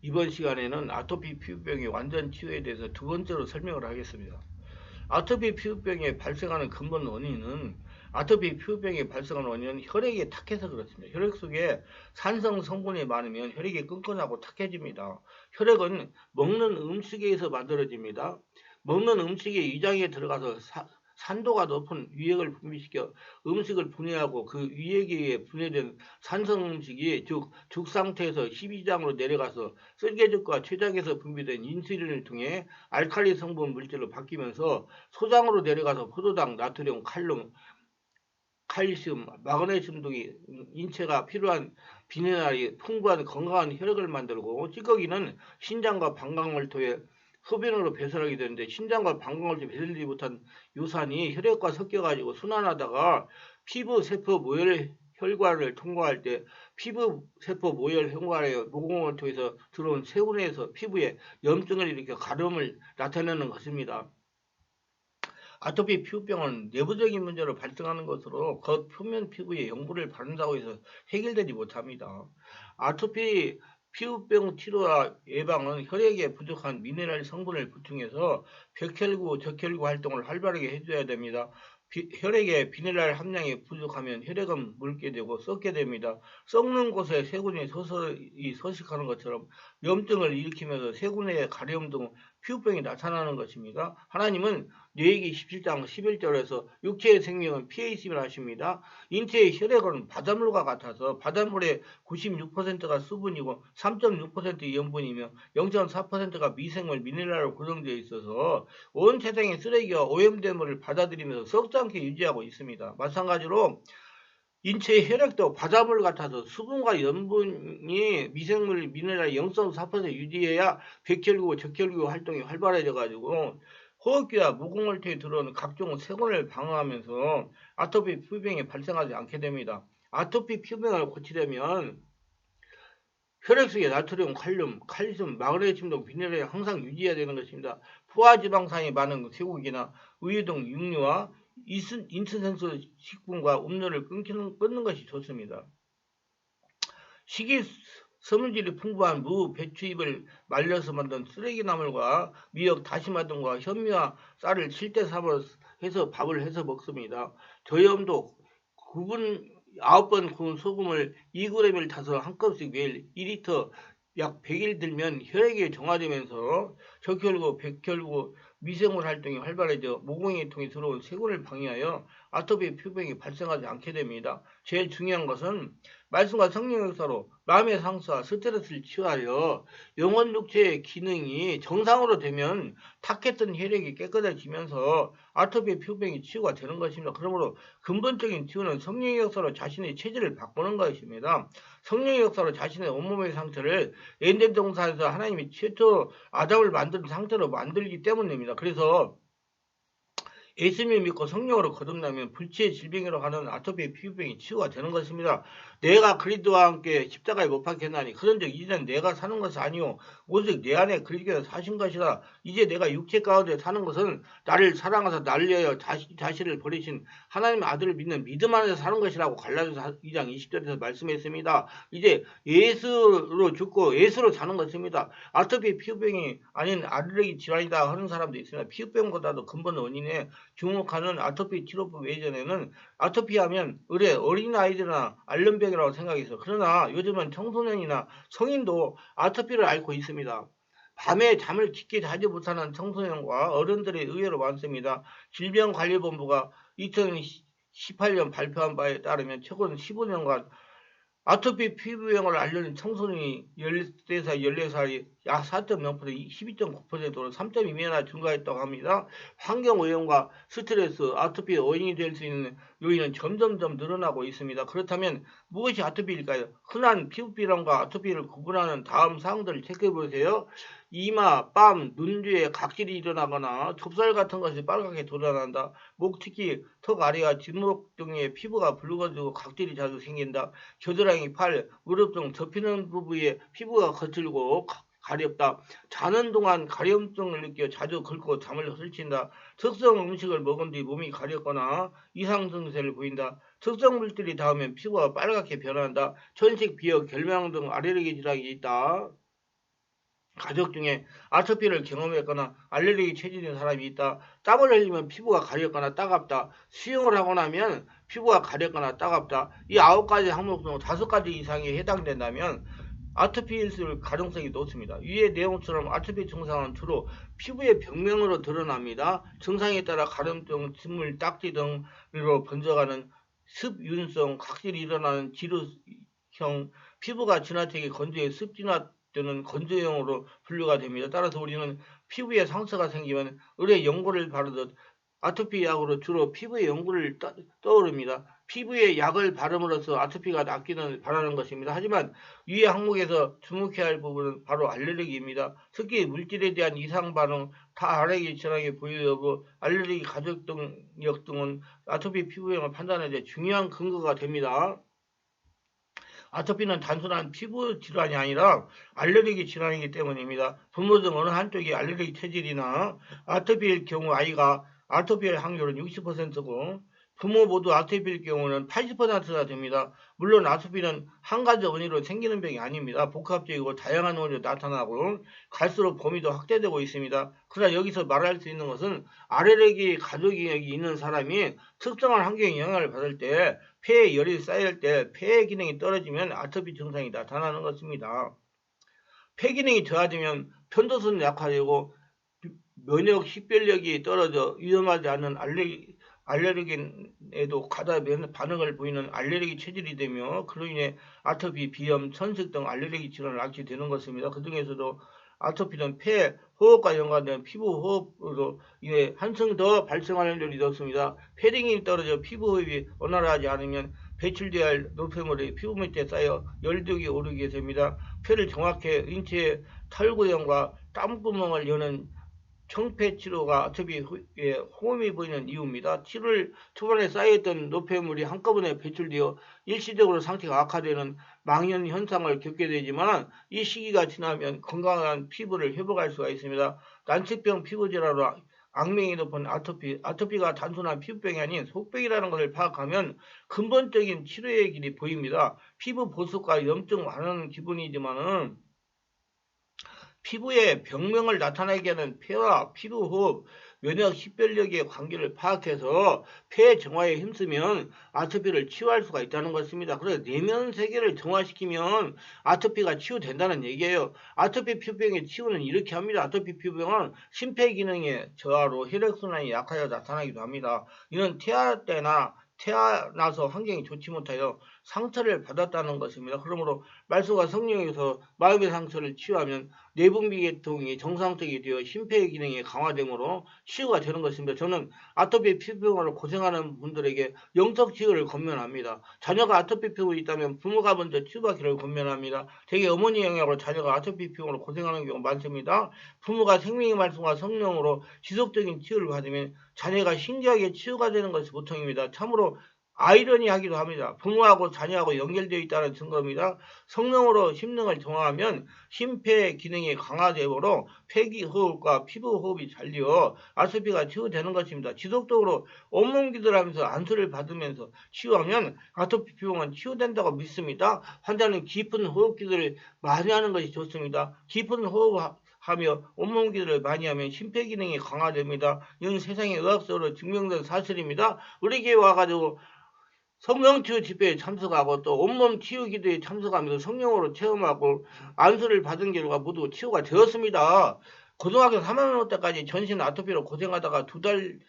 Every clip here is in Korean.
이번 시간에는 아토피 피부병의 완전 치유에 대해서 두 번째로 설명을 하겠습니다. 아토피 피부병에 발생하는 근본 원인은 아토피 피부병에 발생하는 원인은 혈액이 탁해서 그렇습니다. 혈액 속에 산성 성분이 많으면 혈액이 끈끈하고 탁해집니다. 혈액은 먹는 음식에서 만들어집니다. 먹는 음식이 위장에 들어가서 산도가 높은 위액을 분비시켜 음식을 분해하고 그 위액에 분해된 산성 음식이 즉 죽 상태에서 십이장으로 내려가서 쓸개죽과 췌장에서 분비된 인슐린을 통해 알칼리 성분 물질로 바뀌면서 소장으로 내려가서 포도당, 나트륨, 칼슘, 마그네슘 등이 인체가 필요한 미네랄이 풍부한 건강한 혈액을 만들고 찌꺼기는 신장과 방광을 통해 소변으로 배설하게 되는데 신장과 방광을 통해 배설되지 못한 유산이 혈액과 섞여가지고 순환하다가 피부 세포 모혈 혈관을 통과할 때 피부 세포 모혈 혈관의 모공을 통해서 들어온 세균에서 피부에 염증을 일으켜 가려움을 나타내는 것입니다. 아토피 피부병은 내부적인 문제로 발생하는 것으로 겉 표면 피부에 연고를 바른다고 해서 해결되지 못합니다. 아토피 피부병 치료와 예방은 혈액에 부족한 미네랄 성분을 보충해서 백혈구, 적혈구 활동을 활발하게 해줘야 됩니다. 혈액에 미네랄 함량이 부족하면 혈액은 묽게 되고 썩게 됩니다. 썩는 곳에 세균이 서서히 서식하는 것처럼 염증을 일으키면서 세균의 가려움 등 피부병이 나타나는 것입니다. 하나님은 뇌기 17장 11절에서 육체의 생명은 피해 있음을 하십니다. 인체의 혈액은 바닷물과 같아서 바닷물의 96%가 수분이고 3.6% 염분이며 0.4%가 미생물 미네랄로 구성되어 있어서 온 세상의 쓰레기와 오염된 물을 받아들이면서 썩지 않게 유지하고 있습니다. 마찬가지로 인체의 혈액도 바닷물 같아서 수분과 염분이 미생물 미네랄 0.4% 유지해야 백혈구, 적혈구 활동이 활발해져 가지고 호흡기와 모공을 통해 들어오는 각종 세균을 방어하면서 아토피 피부병이 발생하지 않게 됩니다. 아토피 피부병을 고치려면 혈액 속에 나트륨, 칼슘, 마그네슘 등 미네랄이 항상 유지해야 되는 것입니다. 포화지방산이 많은 쇠고기나 우유 등 육류와 인스턴트 식품과 음료를 끊는 것이 좋습니다. 섬유질이 풍부한 무, 배추잎을 말려서 만든 쓰레기나물과 미역, 다시마 등과 현미와 쌀을 7대3으로 해서 밥을 해서 먹습니다. 저염도 9번 구운 소금을 2g을 타서 한 컵씩 매일 2리터 약 100일 들면 혈액이 정화되면서 적혈구, 백혈구, 미생물 활동이 활발해져 모공에 통해 들어온 세균을 방해하여 아토피 피부병이 발생하지 않게 됩니다. 제일 중요한 것은 말씀과 성령 역사로 마음의 상처와 스트레스를 치유하여 영혼 육체의 기능이 정상으로 되면 탁했던 혈액이 깨끗해지면서 아토피 피부병이 치유가 되는 것입니다. 그러므로 근본적인 치유는 성령의 역사로 자신의 체질을 바꾸는 것입니다. 성령의 역사로 자신의 온몸의 상태를 에덴 동산에서 하나님이 최초 아담을 만든 상태로 만들기 때문입니다. 그래서 예수님을 믿고 성령으로 거듭나면 불치의 질병으로 가는 아토피 피부병이 치유가 되는 것입니다. 내가 그리스도와 함께 십자가에 못 박혔나니 그런즉 이제는 내가 사는 것이 아니요 오직 내 안에 그리스도께서 사신 것이라. 이제 내가 육체 가운데 사는 것은 나를 사랑하사 나를 위하여 자신을 버리신 하나님의 아들을 믿는 믿음 안에서 사는 것이라고 갈라디아서 2장 20절에서 말씀했습니다. 이제 예수로 죽고 예수로 사는 것입니다. 아토피 피부병이 아닌 알레르기 질환이다 하는 사람도 있습니다. 피부병보다도 근본 원인에 주목하는 아토피 치료법 예전에는 아토피하면 의뢰 어린아이들이나 알른병이라고 생각했어요. 그러나 요즘은 청소년이나 성인도 아토피를 앓고 있습니다. 밤에 잠을 깊게 자지 못하는 청소년과 어른들이 의외로 많습니다. 질병관리본부가 2018년 발표한 바에 따르면 최근 15년간 아토피 피부병을 앓는 청소년이 13살, 14살이 약 4.0%, 12.9%로 3.2배나 증가했다고 합니다. 환경오염과 스트레스, 아토피의 원인이 될 수 있는 요인은 점점점 늘어나고 있습니다. 그렇다면 무엇이 아토피일까요? 흔한 피부질환과 아토피를 구분하는 다음 사항들을 체크해보세요. 이마, 뺨, 눈 뒤에 각질이 일어나거나 좁쌀 같은 것이 빨갛게 돋아난다. 목, 특히 턱 아래와 뒷목 등의 피부가 붉어지고 각질이 자주 생긴다. 겨드랑이, 팔, 무릎 등 접히는 부위에 피부가 거칠고 가렵다. 자는 동안 가려움증을 느껴 자주 긁고 잠을 설친다. 특성 음식을 먹은 뒤 몸이 가렵거나 이상 증세를 보인다. 특성 물질이 닿으면 피부가 빨갛게 변한다. 천식, 비역, 결명 등 알레르기 질환이 있다. 가족 중에 아토피를 경험했거나 알레르기 체질인 사람이 있다. 땀을 흘리면 피부가 가렵거나 따갑다. 수영을 하고 나면 피부가 가렵거나 따갑다. 이 9가지 항목 중 5가지 이상에 해당된다면 아토피일 가능성이 높습니다. 위의 내용처럼 아토피 증상은 주로 피부의 병명으로 드러납니다. 증상에 따라 가려움, 진물, 딱지 등으로 번져가는 습윤성, 각질이 일어나는 지루형, 피부가 지나치게 건조해 습진화 또는 건조형으로 분류가 됩니다. 따라서 우리는 피부에 상처가 생기면 의뢰 연고를 바르듯 아토피 약으로 주로 피부에 연고를 떠오릅니다. 피부에 약을 바름으로써 아토피가 낫기를 바라는 것입니다. 하지만 위의 항목에서 주목해야 할 부분은 바로 알레르기입니다. 특히 물질에 대한 이상 반응, 알레르기 증상이 보이는 여부, 알레르기 가족력 등은 아토피 피부형을 판단하는 데 중요한 근거가 됩니다. 아토피는 단순한 피부 질환이 아니라 알레르기 질환이기 때문입니다. 부모 중 어느 한쪽이 알레르기 체질이나 아토피일 경우 아이가 아토피일 확률은 60%고 부모 모두 아토피일 경우는 80%나 됩니다. 물론 아토피는 한 가지 원인으로 생기는 병이 아닙니다. 복합적이고 다양한 원인으로 나타나고 갈수록 범위도 확대되고 있습니다. 그러나 여기서 말할 수 있는 것은 알레르기 가족이 있는 사람이 특정한 환경에 영향을 받을 때 폐에 열이 쌓일 때 폐 기능이 떨어지면 아토피 증상이 나타나는 것입니다. 폐 기능이 저하되면 편도선이 약화되고 면역 식별력이 떨어져 위험하지 않은 알레르긴에도 과다 반응을 보이는 알레르기 체질이 되며 그로 인해 아토피, 비염, 천식 등 알레르기 질환을 앓게 되는 것입니다. 그 중에서도 아토피는 폐, 호흡과 연관된 피부 호흡으로 인해 한층 더 발생하는 일이 높습니다. 폐등이 떨어져 피부 호흡이 원활하지 않으면 배출되어야 할 노폐물이 피부 밑에 쌓여 열독이 오르게 됩니다. 폐를 정확히 인체의 탈구형과 땀구멍을 여는 청폐 치료가 아토피에 호흡이 보이는 이유입니다. 7월 초반에 쌓여있던 노폐물이 한꺼번에 배출되어 일시적으로 상태가 악화되는 망연 현상을 겪게 되지만 이 시기가 지나면 건강한 피부를 회복할 수가 있습니다. 난치병 피부질환으로 악명이 높은 아토피가 단순한 피부병이 아닌 속병이라는 것을 파악하면 근본적인 치료의 길이 보입니다. 피부 보습과 염증 완화는 기본이지만은 피부의 병명을 나타나게 하는 폐와 피부 호흡, 면역 식별력의 관계를 파악해서 폐 정화에 힘쓰면 아토피를 치유할 수가 있다는 것입니다. 그래서 내면 세계를 정화시키면 아토피가 치유된다는 얘기예요. 아토피 피부병의 치유는 이렇게 합니다. 아토피 피부병은 심폐기능의 저하로 혈액순환이 약하여 나타나기도 합니다. 이는 태어나서 환경이 좋지 못하여 상처를 받았다는 것입니다. 그러므로 말씀과 성령에서 마음의 상처를 치유하면 내분비계통이 정상적이 되어 심폐 기능이 강화되므로 치유가 되는 것입니다. 저는 아토피 피부병으로 고생하는 분들에게 영적 치유를 권면합니다. 자녀가 아토피 피부가 있다면 부모가 먼저 치유받기를 권면합니다. 대개 어머니 영향으로 자녀가 아토피 피부로 고생하는 경우 많습니다. 부모가 생명의 말씀과 성령으로 지속적인 치유를 받으면 자녀가 신기하게 치유가 되는 것이 보통입니다. 참으로 아이러니하기도 합니다. 부모하고 자녀하고 연결되어 있다는 증거입니다. 성령으로 심령을 정화하면 심폐 기능이 강화되므로 폐기 호흡과 피부 호흡이 잘 되어 아토피가 치유되는 것입니다. 지속적으로 온몸 기도하면서 안수를 받으면서 치유하면 아토피 피부는 치유된다고 믿습니다. 환자는 깊은 호흡 기도를 많이 하는 것이 좋습니다. 깊은 호흡하며 온몸 기도를 많이 하면 심폐 기능이 강화됩니다. 이는 세상의 의학적으로 증명된 사실입니다. 우리 교회 와가지고 성령치유 집회에 참석하고 또 온몸 치유 기도에 참석하면서 성령으로 체험하고 안수를 받은 결과 모두 치유가 되었습니다. 고등학교 3학년 때까지 전신 아토피로 고생하다가 2달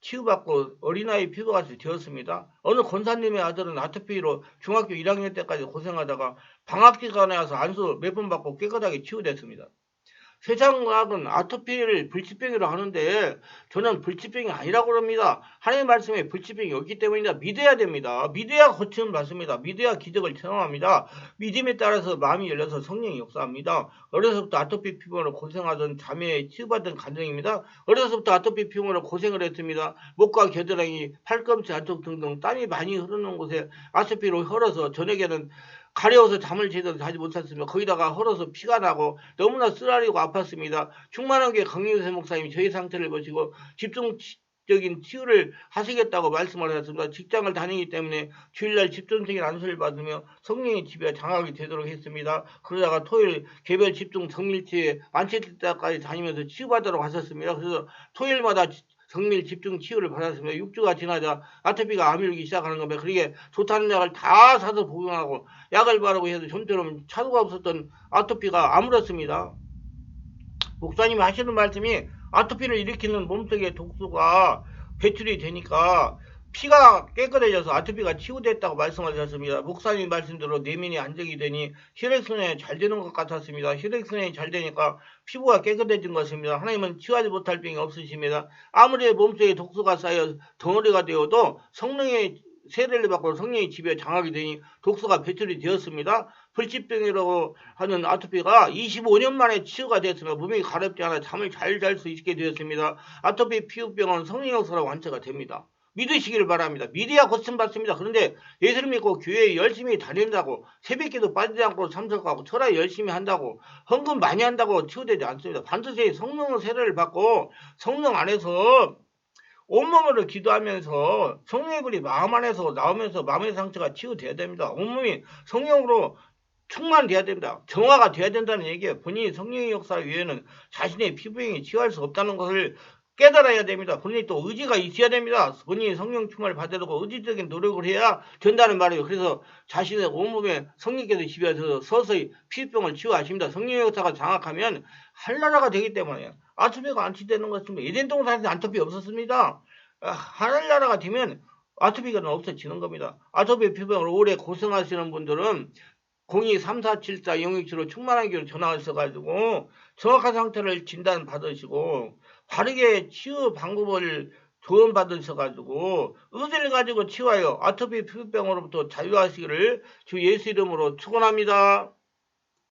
치유받고 어린아이 피부같이 되었습니다. 어느 권사님의 아들은 아토피로 중학교 1학년 때까지 고생하다가 방학기간에 와서 안수 몇 번 받고 깨끗하게 치유됐습니다. 세상과학은 아토피를 불치병이라고 하는데 저는 불치병이 아니라고 그럽니다. 하나님의 말씀에 불치병이 없기 때문이다. 믿어야 됩니다. 믿어야 고침을 받습니다. 믿어야 기적을 체험합니다. 믿음에 따라서 마음이 열려서 성령이 역사합니다. 어려서부터 아토피 피부로 고생하던 자매에 치유받은 간증입니다. 어려서부터 아토피 피부로 고생을 했습니다. 목과 겨드랑이, 팔꿈치 안쪽 등등 땀이 많이 흐르는 곳에 아토피로 헐어서 저녁에는 가려워서 잠을 제대로 자지 못했으며 거기다가 헐어서 피가 나고 너무나 쓰라리고 아팠습니다. 충만한 게 강민세 목사님이 저희 상태를 보시고 집중력 집중적인 치유를 하시겠다고 말씀을 하셨습니다. 직장을 다니기 때문에 주일날 집중적인 안수를 받으며 성령의 지배가 장악이 되도록 했습니다. 그러다가 토요일 개별 집중 정밀치유에 만체대까지 다니면서 치유받도록 하셨습니다. 그래서 토요일마다 정밀 집중 치유를 받았습니다. 6주가 지나자 아토피가 아밀기 시작하는 겁니다. 그러게 좋다는 약을 다 사서 복용하고 약을 바르고 해도 좀처럼 차도가 없었던 아토피가 아물었습니다. 목사님이 하시는 말씀이 아토피를 일으키는 몸속의 독소가 배출이 되니까 피가 깨끗해져서 아토피가 치유됐다고 말씀하셨습니다. 목사님 말씀대로 내면이 안정이 되니 혈액순환이 잘 되는 것 같았습니다. 혈액순환이 잘 되니까 피부가 깨끗해진 것입니다. 하나님은 치유하지 못할 병이 없으십니다. 아무리 몸속에 독소가 쌓여 덩어리가 되어도 성령의 세례를 받고 성령의 지배에 장악이 되니 독소가 배출이 되었습니다. 불치병이라고 하는 아토피가 25년 만에 치유가 되었으며 몸이 가렵지 않아 잠을 잘 잘 수 있게 되었습니다. 아토피 피부병은 성령 역사로 완치가 됩니다. 믿으시기를 바랍니다. 믿어야 고침받습니다. 그런데 예수를 믿고 교회에 열심히 다닌다고 새벽기도 빠지지 않고 참석하고 철학 열심히 한다고 헌금 많이 한다고 치유되지 않습니다. 반드시 성령 세례를 받고 성령 안에서 온몸으로 기도하면서 성령의 불이 마음 안에서 나오면서 마음의 상처가 치유돼야 됩니다. 온몸이 성령으로 충만돼야 됩니다. 정화가 돼야 된다는 얘기예요. 본인이 성령의 역사 외에는 자신의 피부병이 치유할 수 없다는 것을 깨달아야 됩니다. 본인이 또 의지가 있어야 됩니다. 본인이 성령 충만을 받으려고 의지적인 노력을 해야 된다는 말이에요. 그래서 자신의 온몸에 성령께서 지배하셔서 서서히 피부병을 치유하십니다. 성령의 역사가 장악하면 한나라가 되기 때문에 아토피가 안치되는 것입니다. 에덴 동산에서 아토피 없었습니다. 하늘나라가 되면 아토피가 없어지는 겁니다. 아토피 피부병으로 오래 고생하시는 분들은 023474 067로 충만한 교로 전화하셔가지고 정확한 상태를 진단받으시고 바르게 치유 방법을 조언받으셔가지고 의지를 가지고 치유하여 아토피 피부병으로부터 자유하시기를 주 예수 이름으로 축원합니다.